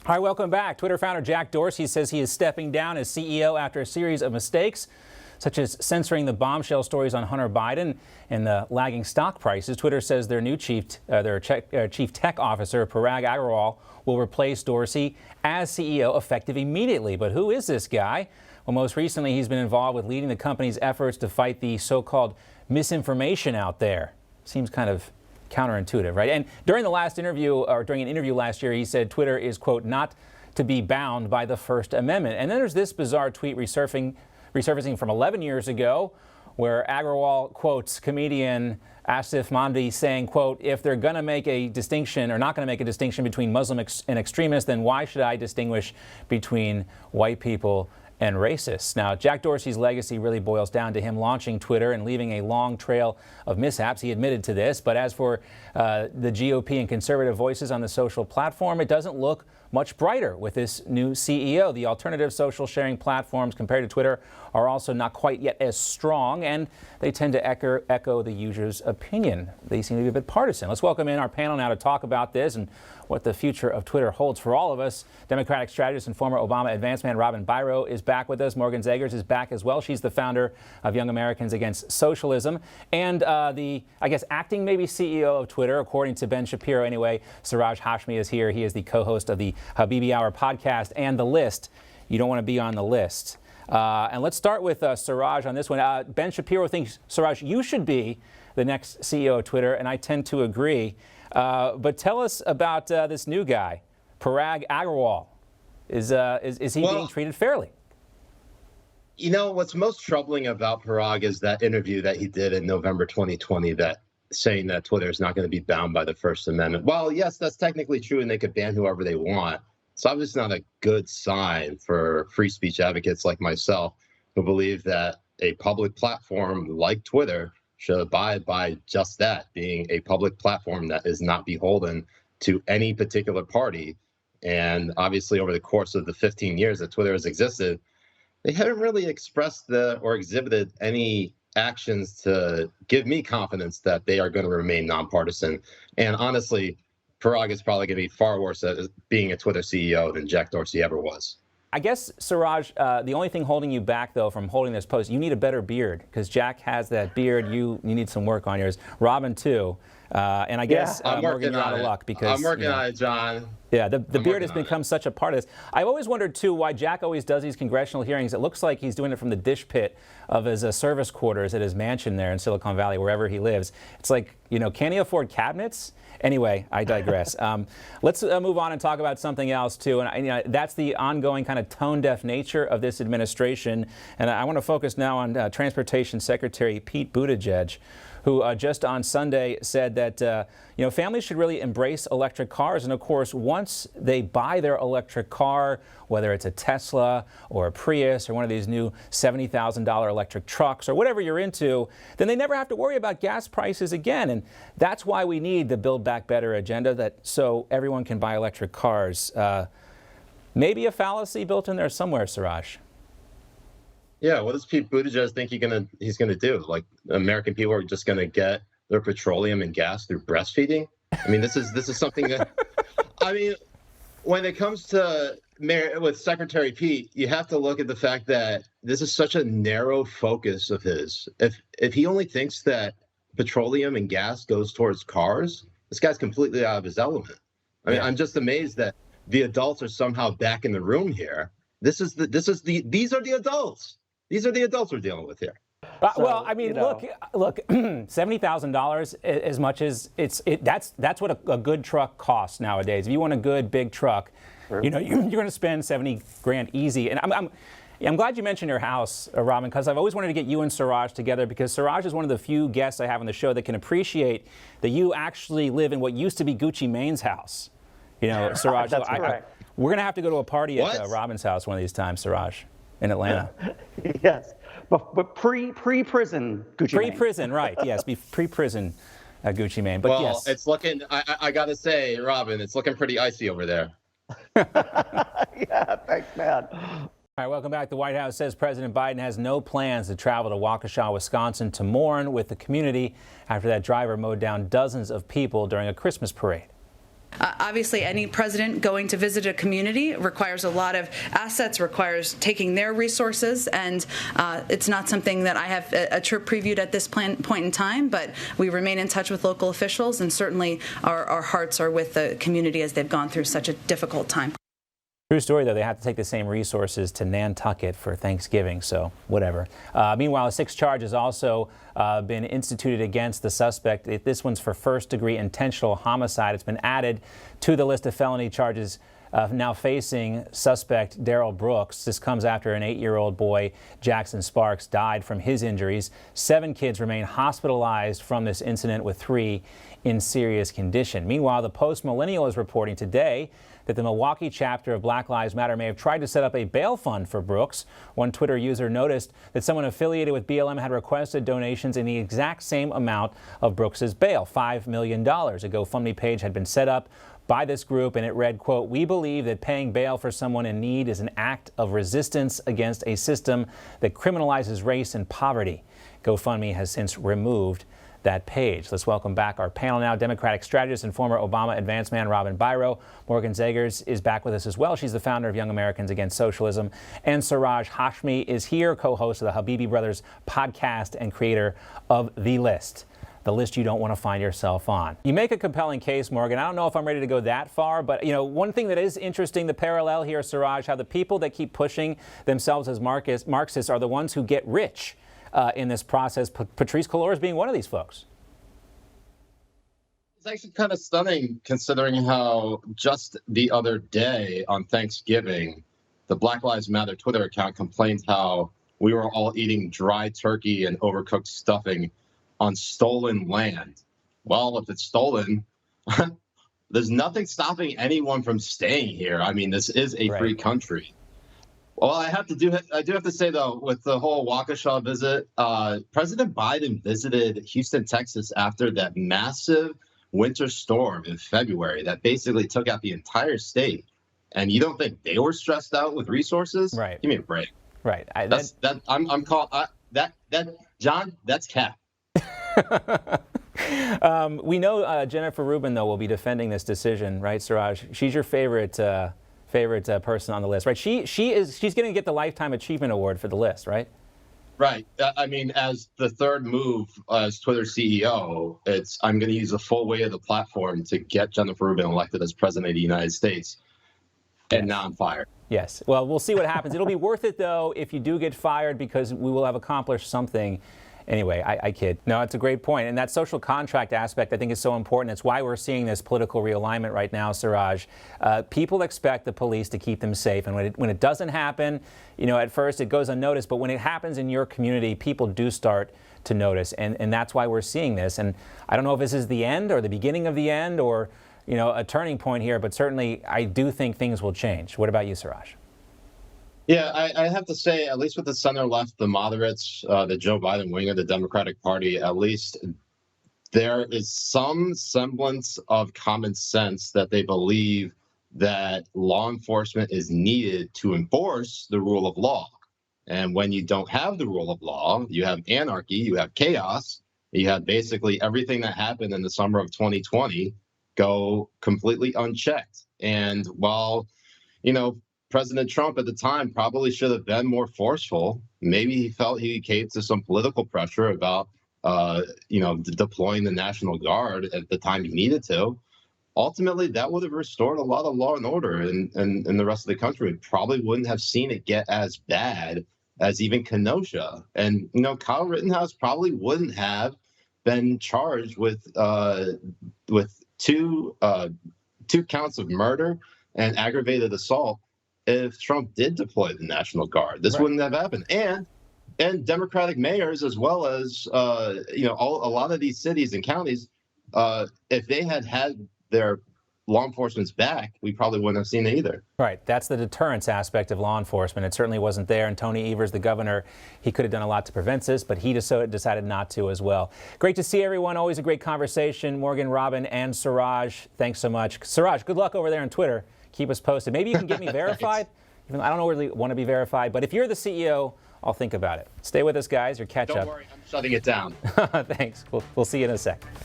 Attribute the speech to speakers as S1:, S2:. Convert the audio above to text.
S1: All right, welcome back. Twitter founder Jack Dorsey says he is stepping down as CEO after a series of mistakes, such as censoring the bombshell stories on Hunter Biden and the lagging stock prices. Twitter says their new chief tech officer, Parag Agrawal, will replace Dorsey as CEO effective immediately. But who is this guy? Well, most recently, he's been involved with leading the company's efforts to fight the so-called misinformation out there. Seems kind of counterintuitive, right? And during the last interview, or during an interview last year, he said Twitter is, quote, not to be bound by the First Amendment. And then there's this bizarre tweet resurfacing from 11 years ago, where Agrawal quotes comedian Asif Mandi saying, quote, if they're going to make a distinction or not going to make a distinction between Muslim and extremists, then why should I distinguish between white people and racists? Now, Jack Dorsey's legacy really boils down to him launching Twitter and leaving a long trail of mishaps. He admitted to this. But as for the GOP and conservative voices on the social platform, it doesn't look much brighter with this new CEO. The alternative social sharing platforms compared to Twitter are also not quite yet as strong, and they tend to echo the user's opinion. They seem to be a bit partisan. Let's welcome in our panel now to talk about this and what the future of Twitter holds for all of us. Democratic strategist and former Obama advance man Robin Biro is back with us. Morgan Zegers is back as well. She's the founder of Young Americans Against Socialism. And the, I guess, acting maybe CEO of Twitter, according to Ben Shapiro anyway, Siraj Hashmi is here. He is the co-host of the Habibi Hour podcast and The List. You don't want to be on the list. And let's start with Siraj on this one. Ben Shapiro thinks, Siraj, you should be the next CEO of Twitter, and I tend to agree. But tell us about this new guy, Parag Agrawal. Is he being treated fairly?
S2: You know, what's most troubling about Parag is that interview that he did in November 2020 that saying that Twitter is not going to be bound by the First Amendment. Well, yes, that's technically true, and they could ban whoever they want. It's obviously not a good sign for free speech advocates like myself who believe that a public platform like Twitter should abide by just that, being a public platform that is not beholden to any particular party. And obviously, over the course of the 15 years that Twitter has existed, they haven't really expressed or exhibited any actions to give me confidence that they are going to remain nonpartisan. And honestly, Parag is probably going to be far worse at being a Twitter CEO than Jack Dorsey ever was.
S1: I guess, Siraj, the only thing holding you back, though, from holding this post, you need a better beard, because Jack has that beard. You need some work on yours. Robin, too. And I guess, Morgan, you're out of luck. Because,
S2: I'm working on it, John.
S1: Yeah, the beard has become such a part of this. I've always wondered, too, why Jack always does these congressional hearings. It looks like he's doing it from the dish pit of his service quarters at his mansion there in Silicon Valley, wherever he lives. It's like, you know, can he afford cabinets? Anyway, I digress. Let's move on and talk about something else, too. And that's the ongoing kind of tone-deaf nature of this administration. And I want to focus now on Transportation Secretary Pete Buttigieg, who just on Sunday said that families should really embrace electric cars. And of course, once they buy their electric car, whether it's a Tesla or a Prius or one of these new $70,000 electric trucks or whatever you're into, then they never have to worry about gas prices again. And that's why we need the Build Back Better agenda, so everyone can buy electric cars. Maybe a fallacy built in there somewhere, Siraj.
S2: Yeah, what does Pete Buttigieg think he's gonna do? Like, American people are just gonna get their petroleum and gas through breastfeeding? I mean, this is something that, I mean, when it comes to with Secretary Pete, you have to look at the fact that this is such a narrow focus of his. If he only thinks that petroleum and gas goes towards cars, this guy's completely out of his element. I mean, I'm just amazed that the adults are somehow back in the room here. These are the adults. These are the adults we're dealing with here.
S1: Well, I mean, look, $70,000 as much as that's what a good truck costs nowadays. If you want a good big truck, sure, you're going to spend 70 grand easy. And I'm glad you mentioned your house, Robin, because I've always wanted to get you and Siraj together, because Siraj is one of the few guests I have on the show that can appreciate that you actually live in what used to be Gucci Mane's house. You know, Siraj.
S3: That's correct.
S1: We're going to have to go to a party at Robin's house one of these times, Siraj, in Atlanta.
S3: Yes, but pre-prison Gucci Mane.
S1: Pre-prison, right, yes, pre-prison Gucci Mane. But
S2: well,
S1: yes.
S2: It's looking, I got to say, Robin, it's looking pretty icy over there.
S3: Yeah, thanks, man.
S1: All right, welcome back. The White House says President Biden has no plans to travel to Waukesha, Wisconsin to mourn with the community after that driver mowed down dozens of people during a Christmas parade.
S4: Obviously, any president going to visit a community requires a lot of assets, requires taking their resources, and it's not something that I have a trip previewed at this point in time, but we remain in touch with local officials, and certainly our hearts are with the community as they've gone through such a difficult time.
S1: True story, though. They have to take the same resources to Nantucket for Thanksgiving, so whatever. Meanwhile, a 6 charge has also been instituted against the suspect. This one's for first-degree intentional homicide. It's been added to the list of felony charges now facing suspect Darrell Brooks. This comes after an 8-year-old boy, Jackson Sparks, died from his injuries. 7 kids remain hospitalized from this incident, with 3 in serious condition. Meanwhile, the Post-Millennial is reporting today that the Milwaukee chapter of Black Lives Matter may have tried to set up a bail fund for Brooks. One Twitter user noticed that someone affiliated with BLM had requested donations in the exact same amount of Brooks's bail, $5 million. A GoFundMe page had been set up by this group, and it read, quote, "We believe that paying bail for someone in need is an act of resistance against a system that criminalizes race and poverty." GoFundMe has since removed that page. Let's welcome back our panel now. Democratic strategist and former Obama advance man Robin Biro. Morgan Zegers is back with us as well. She's the founder of Young Americans Against Socialism. And Siraj Hashmi is here, co-host of the Habibi Brothers podcast and creator of The List. The list you don't want to find yourself on. You make a compelling case, Morgan. I don't know if I'm ready to go that far, but one thing that is interesting, the parallel here, Siraj, how the people that keep pushing themselves as Marxists are the ones who get rich in this process. Patrisse Cullors being one of these folks.
S2: It's actually kind of stunning considering how just the other day on Thanksgiving, the Black Lives Matter Twitter account complained how we were all eating dry turkey and overcooked stuffing on stolen land. Well, if it's stolen, there's nothing stopping anyone from staying here. I mean, this is a free country. Well, I do have to say, though, with the whole Waukesha visit, President Biden visited Houston, Texas after that massive winter storm in February that basically took out the entire state. And you don't think they were stressed out with resources?
S1: Right.
S2: Give me a break.
S1: Right.
S2: John, that's cap.
S1: We know Jennifer Rubin, though, will be defending this decision, right, Siraj? She's your favorite person on the list, right? She's going to get the Lifetime Achievement Award for The List, right?
S2: Right. I mean, as the third move as Twitter CEO, I'm going to use the full weight of the platform to get Jennifer Rubin elected as president of the United States. And now I'm fired.
S1: Yes. Well, we'll see what happens. It'll be worth it, though, if you do get fired, because we will have accomplished something. Anyway, I kid. No, it's a great point. And that social contract aspect, I think, is so important. It's why we're seeing this political realignment right now, Siraj. People expect the police to keep them safe. And when it doesn't happen, at first it goes unnoticed. But when it happens in your community, people do start to notice. And that's why we're seeing this. And I don't know if this is the end or the beginning of the end or, a turning point here. But certainly, I do think things will change. What about you, Siraj?
S2: Yeah, I have to say, at least with the center left, the moderates, the Joe Biden wing of the Democratic Party, at least there is some semblance of common sense that they believe that law enforcement is needed to enforce the rule of law. And when you don't have the rule of law, you have anarchy, you have chaos, you have basically everything that happened in the summer of 2020 go completely unchecked. And while, President Trump at the time probably should have been more forceful. Maybe he felt he caved to some political pressure about, deploying the National Guard at the time he needed to. Ultimately, that would have restored a lot of law and order in the rest of the country. We probably wouldn't have seen it get as bad as even Kenosha. And, Kyle Rittenhouse probably wouldn't have been charged with two counts of murder and aggravated assault if Trump did deploy the National Guard. This wouldn't have happened. And Democratic mayors, as well as a lot of these cities and counties, if they had their law enforcement's back, we probably wouldn't have seen it either.
S1: Right. That's the deterrence aspect of law enforcement. It certainly wasn't there. And Tony Evers, the governor, he could have done a lot to prevent this, but he decided not to as well. Great to see everyone. Always a great conversation. Morgan, Robin, and Siraj, thanks so much. Siraj, good luck over there on Twitter. Keep us posted. Maybe you can get me verified. Even though I don't really want to be verified, but if you're the CEO, I'll think about it. Stay with us, guys. Your catch up.
S2: Don't worry, I'm shutting it down.
S1: Thanks. We'll see you in a sec.